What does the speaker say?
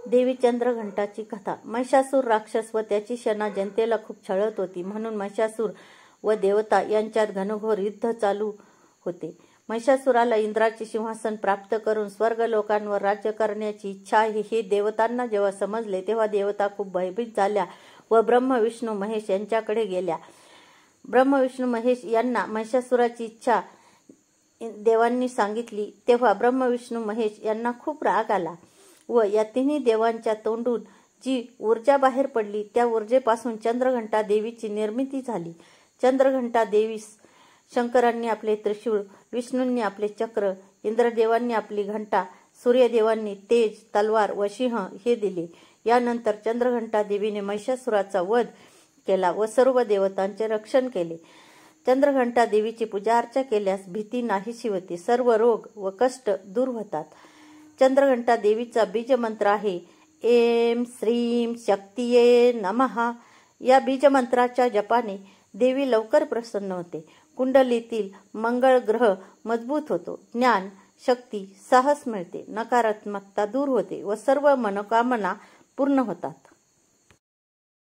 देवी चंद्रघंटाची कथा. महिषासूर राक्षस व त्याची सेना जनतेला खूप छळत होती, म्हणून महिषासूर व देवता यांच्यात घनघोर युद्ध चालू होते. महिषासुराला इंद्राचे सिंहासन प्राप्त करून स्वर्ग लोकांवर राज्य करण्याची इच्छा आहे हे देवतांना जेव्हा समजले, तेव्हा देवता खूप भयभीत झाल्या व ब्रह्म विष्णू महेश यांच्याकडे गेल्या. ब्रह्म विष्णू महेश यांना महिषासुराची इच्छा देवांनी सांगितली, तेव्हा ब्रह्म विष्णू महेश यांना खूप राग आला व या तिन्ही देवांच्या तोंडून जी ऊर्जा बाहेर पडली, त्या ऊर्जेपासून चंद्रघंटा देवीची निर्मिती झाली. चंद्रघंटा देवीस शंकरांनी आपले त्रिशूळ, विष्णूंनी आपले चक्र, इंद्रदेवांनी आपली घंटा, सूर्यदेवांनी तेज, तलवार व सिंह हे दिले. यानंतर चंद्रघंटा देवीने महिषासुराचा वध केला व सर्व देवतांचे रक्षण केले. चंद्रघंटा देवीची पूजा अर्चा केल्यास भीती नाहीशी होते, सर्व रोग व कष्ट दूर होतात. चंद्रघंटा देवीचा बीजमंत्र आहे ऐं श्रीं शक्तिये नमः. या बीजमंत्राच्या जपाने देवी लवकर प्रसन्न होते. कुंडलीतील मंगळ ग्रह मजबूत होतो. ज्ञान, शक्ती, साहस मिळते. नकारात्मकता दूर होते व सर्व मनोकामना पूर्ण होतात.